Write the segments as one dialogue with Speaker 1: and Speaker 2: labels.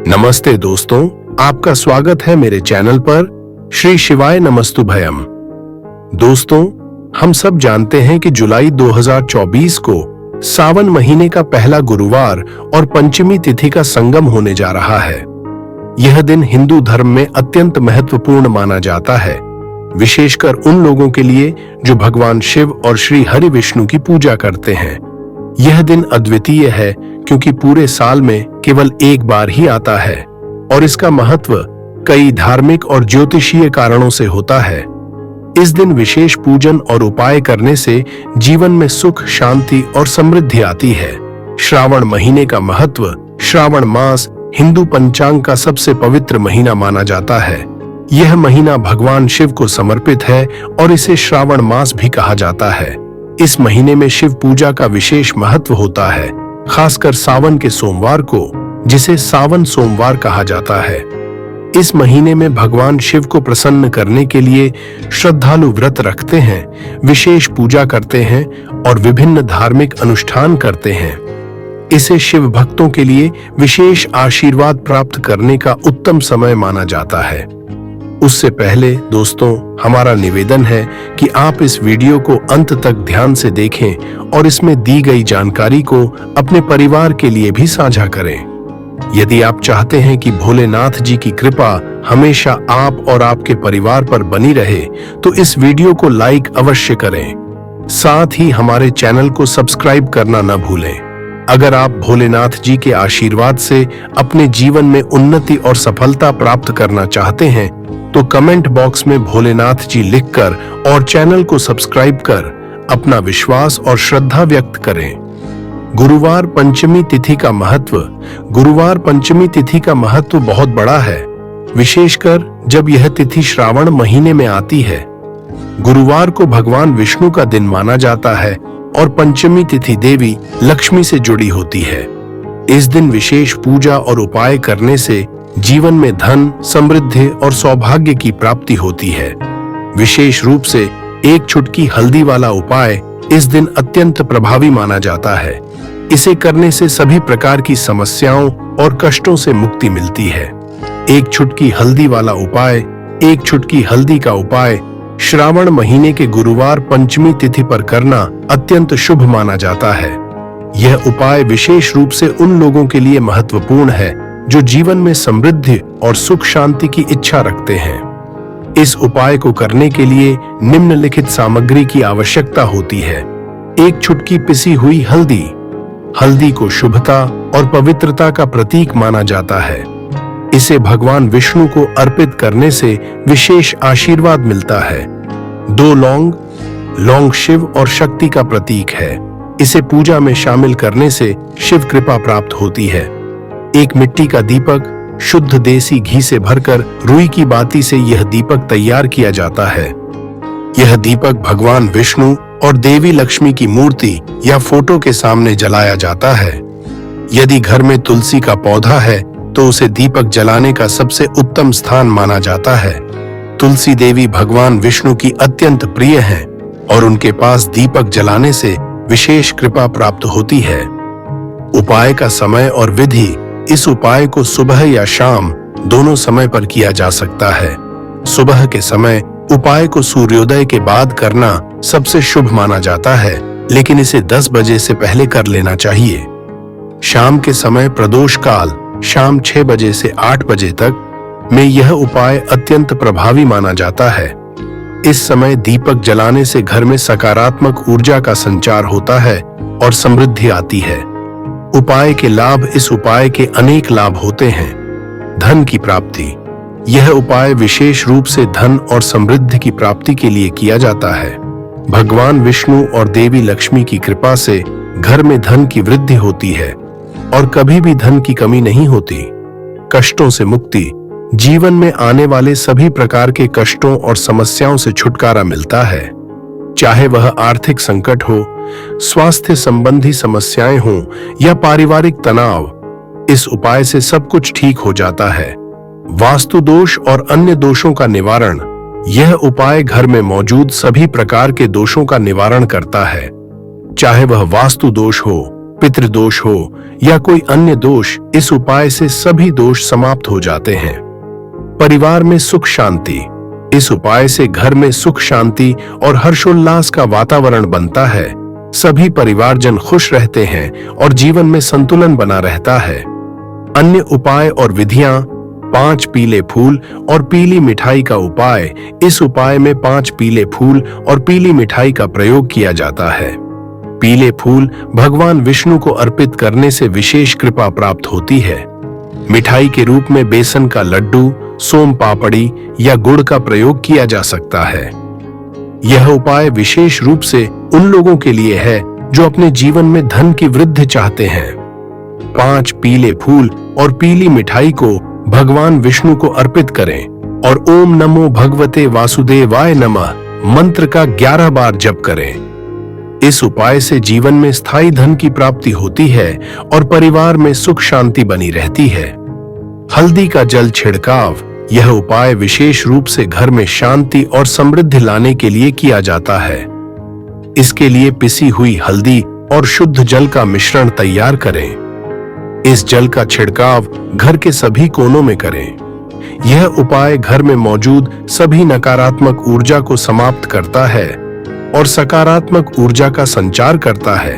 Speaker 1: नमस्ते दोस्तों, आपका स्वागत है मेरे चैनल पर श्री शिवाय नमस्तुभयम। दोस्तों, हम सब जानते हैं कि जुलाई 2024 को सावन महीने का पहला गुरुवार और पंचमी तिथि का संगम होने जा रहा है। यह दिन हिंदू धर्म में अत्यंत महत्वपूर्ण माना जाता है, विशेषकर उन लोगों के लिए जो भगवान शिव और श्री हरि विष्णु की पूजा करते हैं। यह दिन अद्वितीय है क्योंकि पूरे साल में केवल एक बार ही आता है और इसका महत्व कई धार्मिक और ज्योतिषीय कारणों से होता है। इस दिन विशेष पूजन और उपाय करने से जीवन में सुख, शांति और समृद्धि आती है। श्रावण महीने का महत्व। श्रावण मास हिंदू पंचांग का सबसे पवित्र महीना माना जाता है। यह महीना भगवान शिव को समर्पित है और इसे श्रावण मास भी कहा जाता है। इस महीने में शिव पूजा का विशेष महत्व होता है, खासकर सावन के सोमवार को, जिसे सावन सोमवार कहा जाता है। इस महीने में भगवान शिव को प्रसन्न करने के लिए श्रद्धालु व्रत रखते हैं, विशेष पूजा करते हैं और विभिन्न धार्मिक अनुष्ठान करते हैं। इसे शिव भक्तों के लिए विशेष आशीर्वाद प्राप्त करने का उत्तम समय माना जाता है। उससे पहले दोस्तों, हमारा निवेदन है कि आप इस वीडियो को अंत तक ध्यान से देखें और इसमें दी गई जानकारी को अपने परिवार के लिए भी साझा करें। यदि आप चाहते हैं कि भोलेनाथ जी की कृपा हमेशा आप और आपके परिवार पर बनी रहे, तो इस वीडियो को लाइक अवश्य करें। साथ ही हमारे चैनल को सब्सक्राइब करना न भूलें। अगर आप भोलेनाथ जी के आशीर्वाद से अपने जीवन में उन्नति और सफलता प्राप्त करना चाहते हैं, तो कमेंट बॉक्स में भोलेनाथ जी लिखकर और चैनल को सब्सक्राइब कर अपना विश्वास और श्रद्धा व्यक्त करें। गुरुवार पंचमी तिथि का महत्व। गुरुवार पंचमी तिथि का महत्व बहुत बड़ा है, विशेषकर जब यह तिथि श्रावण महीने में आती है। गुरुवार को भगवान विष्णु का दिन माना जाता है और पंचमी तिथि देवी लक्ष्मी से जुड़ी होती है। इस दिन विशेष पूजा और उपाय करने से जीवन में धन, समृद्धि और सौभाग्य की प्राप्ति होती है। विशेष रूप से एक चुटकी हल्दी वाला उपाय इस दिन अत्यंत प्रभावी माना जाता है। इसे करने से सभी प्रकार की समस्याओं और कष्टों से मुक्ति मिलती है। एक चुटकी हल्दी वाला उपाय। एक चुटकी हल्दी का उपाय श्रावण महीने के गुरुवार पंचमी तिथि पर करना अत्यंत शुभ माना जाता है। यह उपाय विशेष रूप से उन लोगों के लिए महत्वपूर्ण है जो जीवन में समृद्धि और सुख शांति की इच्छा रखते हैं। इस उपाय को करने के लिए निम्नलिखित सामग्री की आवश्यकता होती है। एक चुटकी पिसी हुई हल्दी। हल्दी को शुभता और पवित्रता का प्रतीक माना जाता है। इसे भगवान विष्णु को अर्पित करने से विशेष आशीर्वाद मिलता है। 2 लौंग। लौंग शिव और शक्ति का प्रतीक है। इसे पूजा में शामिल करने से शिव कृपा प्राप्त होती है। एक मिट्टी का दीपक। शुद्ध देसी घी से भरकर रुई की बाती से यह दीपक तैयार किया जाता है। यह दीपक भगवान विष्णु और देवी लक्ष्मी की मूर्ति या फोटो के सामने जलाया जाता है। यदि घर में तुलसी का पौधा है तो उसे दीपक जलाने का सबसे उत्तम स्थान माना जाता है। तुलसी देवी भगवान विष्णु की अत्यंत प्रिय हैं और उनके पास दीपक जलाने से विशेष कृपा प्राप्त होती है। उपाय का समय और विधि। इस उपाय को सुबह या शाम दोनों समय पर किया जा सकता है। सुबह के समय उपाय को सूर्योदय के बाद करना सबसे शुभ माना जाता है, लेकिन इसे 10 बजे से पहले कर लेना चाहिए। शाम के समय प्रदोष काल शाम 6 बजे से 8 बजे तक में यह उपाय अत्यंत प्रभावी माना जाता है। इस समय दीपक जलाने से घर में सकारात्मक ऊर्जा का संचार होता है और समृद्धि आती है। उपाय के लाभ। इस उपाय के अनेक लाभ होते हैं। धन की प्राप्ति। यह उपाय विशेष रूप से धन और समृद्धि की प्राप्ति के लिए किया जाता है। भगवान विष्णु और देवी लक्ष्मी की कृपा से घर में धन की वृद्धि होती है और कभी भी धन की कमी नहीं होती। कष्टों से मुक्ति। जीवन में आने वाले सभी प्रकार के कष्टों और समस्याओं से छुटकारा मिलता है, चाहे वह आर्थिक संकट हो, स्वास्थ्य संबंधी समस्याएं हों या पारिवारिक तनाव। इस उपाय से सब कुछ ठीक हो जाता है। वास्तु दोष और अन्य दोषों का निवारण। यह उपाय घर में मौजूद सभी प्रकार के दोषों का निवारण करता है, चाहे वह वास्तु दोष हो, पितृदोष हो या कोई अन्य दोष, इस उपाय से सभी दोष समाप्त हो जाते हैं। परिवार में सुख शांति, इस उपाय से घर में सुख शांति और हर्षोल्लास का वातावरण बनता है। सभी परिवारजन खुश रहते हैं और जीवन में संतुलन बना रहता है। अन्य उपाय और विधियां: 5 पीले फूल और पीली मिठाई का उपाय। इस उपाय में 5 पीले फूल और पीली मिठाई का प्रयोग किया जाता है। पीले फूल भगवान विष्णु को अर्पित करने से विशेष कृपा प्राप्त होती है। मिठाई के रूप में बेसन का लड्डू, सोम पापड़ी या गुड़ का प्रयोग किया जा सकता है। यह उपाय विशेष रूप से उन लोगों के लिए है जो अपने जीवन में धन की वृद्धि चाहते हैं। 5 पीले फूल और पीली मिठाई को भगवान विष्णु को अर्पित करें और ओम नमो भगवते वासुदेवाय नमः मंत्र का 11 बार जप करें। इस उपाय से जीवन में स्थायी धन की प्राप्ति होती है और परिवार में सुख शांति बनी रहती है। हल्दी का जल छिड़काव, यह उपाय विशेष रूप से घर में शांति और समृद्धि लाने के लिए किया जाता है। इसके लिए पिसी हुई हल्दी और शुद्ध जल का मिश्रण तैयार करें। इस जल का छिड़काव घर के सभी कोनों में करें। यह उपाय घर में मौजूद सभी नकारात्मक ऊर्जा को समाप्त करता है और सकारात्मक ऊर्जा का संचार करता है।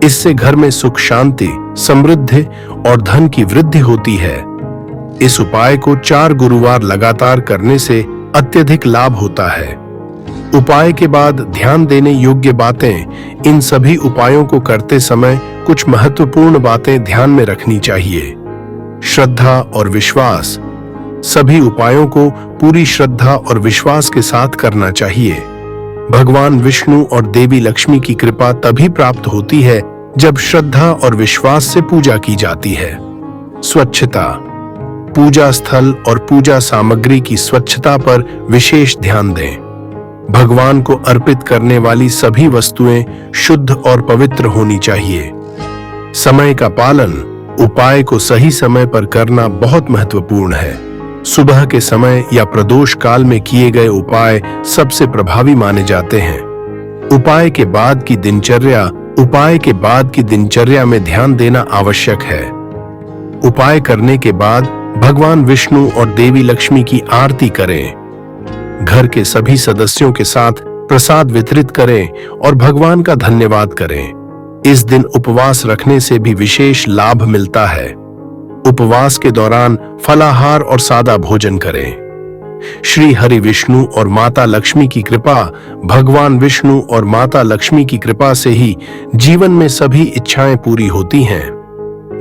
Speaker 1: इससे घर में सुख शांति, समृद्धि और धन की वृद्धि होती है। इस उपाय को 4 गुरुवार लगातार करने से अत्यधिक लाभ होता है। उपाय के बाद ध्यान देने योग्य बातें: इन सभी उपायों को करते समय कुछ महत्वपूर्ण बातें ध्यान में रखनी चाहिए। श्रद्धा और विश्वास, सभी उपायों को पूरी श्रद्धा और विश्वास के साथ करना चाहिए। भगवान विष्णु और देवी लक्ष्मी की कृपा तभी प्राप्त होती है जब श्रद्धा और विश्वास से पूजा की जाती है। स्वच्छता, पूजा स्थल और पूजा सामग्री की स्वच्छता पर विशेष ध्यान दें। भगवान को अर्पित करने वाली सभी वस्तुएं शुद्ध और पवित्र होनी चाहिए। समय का पालन, उपाय को सही समय पर करना बहुत महत्वपूर्ण है। सुबह के समय या प्रदोष काल में किए गए उपाय सबसे प्रभावी माने जाते हैं। उपाय के बाद की दिनचर्या में ध्यान देना आवश्यक है। उपाय करने के बाद भगवान विष्णु और देवी लक्ष्मी की आरती करें। घर के सभी सदस्यों के साथ प्रसाद वितरित करें और भगवान का धन्यवाद करें। इस दिन उपवास रखने से भी विशेष लाभ मिलता है। उपवास के दौरान फलाहार और सादा भोजन करें। श्री हरि विष्णु और माता लक्ष्मी की कृपा, भगवान विष्णु और माता लक्ष्मी की कृपा से ही जीवन में सभी इच्छाएं पूरी होती हैं।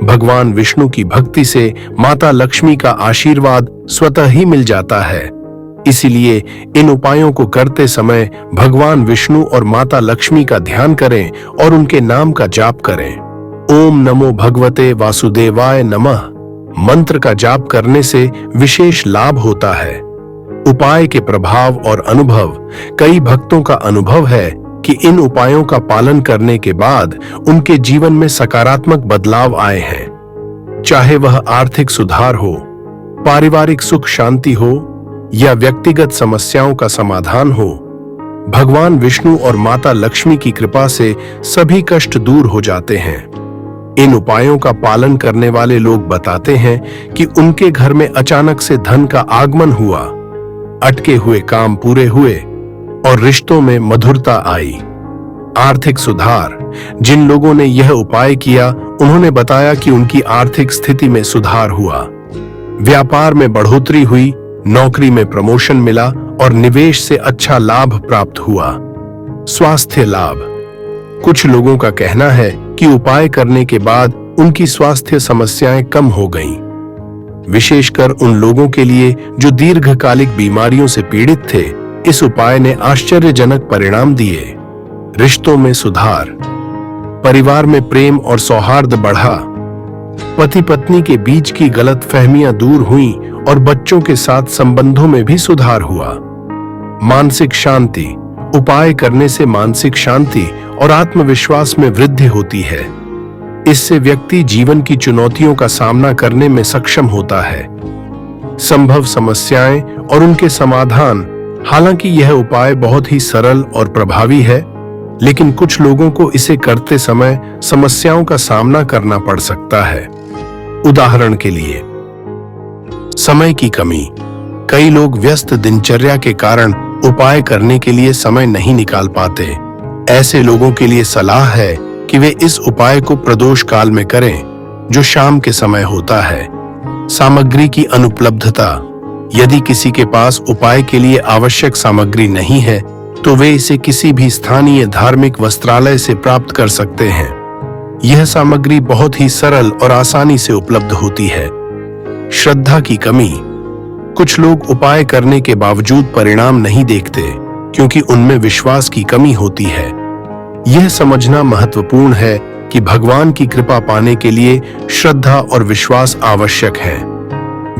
Speaker 1: भगवान विष्णु की भक्ति से माता लक्ष्मी का आशीर्वाद स्वतः ही मिल जाता है। इसीलिए इन उपायों को करते समय भगवान विष्णु और माता लक्ष्मी का ध्यान करें और उनके नाम का जाप करें। ओम नमो भगवते वासुदेवाय नमः मंत्र का जाप करने से विशेष लाभ होता है। उपाय के प्रभाव और अनुभव, कई भक्तों का अनुभव है कि इन उपायों का पालन करने के बाद उनके जीवन में सकारात्मक बदलाव आए हैं। चाहे वह आर्थिक सुधार हो, पारिवारिक सुख शांति हो या व्यक्तिगत समस्याओं का समाधान हो, भगवान विष्णु और माता लक्ष्मी की कृपा से सभी कष्ट दूर हो जाते हैं। इन उपायों का पालन करने वाले लोग बताते हैं कि उनके घर में अचानक से धन का आगमन हुआ, अटके हुए काम पूरे हुए और रिश्तों में मधुरता आई। आर्थिक सुधार, जिन लोगों ने यह उपाय किया उन्होंने बताया कि उनकी आर्थिक स्थिति में सुधार हुआ, व्यापार में बढ़ोतरी हुई, नौकरी में प्रमोशन मिला और निवेश से अच्छा लाभ प्राप्त हुआ। स्वास्थ्य लाभ, कुछ लोगों का कहना है कि उपाय करने के बाद उनकी स्वास्थ्य समस्याएं कम हो गईं। विशेषकर उन लोगों के लिए जो दीर्घकालिक बीमारियों से पीड़ित थे, इस उपाय ने आश्चर्यजनक परिणाम दिए। रिश्तों में सुधार, परिवार में प्रेम और सौहार्द बढ़ा, पति पत्नी के बीच की गलतफहमियां दूर हुईं और बच्चों के साथ संबंधों में भी सुधार हुआ। मानसिक शांति, उपाय करने से मानसिक शांति और आत्मविश्वास में वृद्धि होती है। इससे व्यक्ति जीवन की चुनौतियों का सामना करने में सक्षम होता है। संभव समस्याएं और उनके समाधान, हालांकि यह उपाय बहुत ही सरल और प्रभावी है, लेकिन कुछ लोगों को इसे करते समय समस्याओं का सामना करना पड़ सकता है। उदाहरण के लिए, समय की कमी। कई लोग व्यस्त दिनचर्या के कारण उपाय करने के लिए समय नहीं निकाल पाते। ऐसे लोगों के लिए सलाह है कि वे इस उपाय को प्रदोष काल में करें, जो शाम के समय होता है। सामग्री की अनुपलब्धता। यदि किसी के पास उपाय के लिए आवश्यक सामग्री नहीं है, तो वे इसे किसी भी स्थानीय धार्मिक वस्त्रालय से प्राप्त कर सकते हैं। यह सामग्री बहुत ही सरल और आसानी से उपलब्ध होती है। श्रद्धा की कमी। कुछ लोग उपाय करने के बावजूद परिणाम नहीं देखते, क्योंकि उनमें विश्वास की कमी होती है। यह समझना महत्वपूर्ण है कि भगवान की कृपा पाने के लिए श्रद्धा और विश्वास आवश्यक है।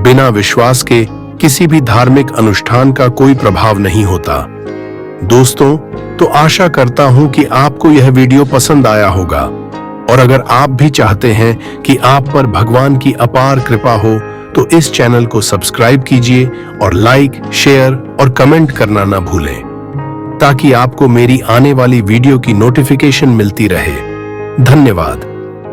Speaker 1: बिना विश्वास के किसी भी धार्मिक अनुष्ठान का कोई प्रभाव नहीं होता। दोस्तों, तो आशा करता हूं कि आपको यह वीडियो पसंद आया होगा, और अगर आप भी चाहते हैं कि आप पर भगवान की अपार कृपा हो, तो इस चैनल को सब्सक्राइब कीजिए और लाइक, शेयर और कमेंट करना न भूलें, ताकि आपको मेरी आने वाली वीडियो की नोटिफिकेशन मिलती रहे। धन्यवाद।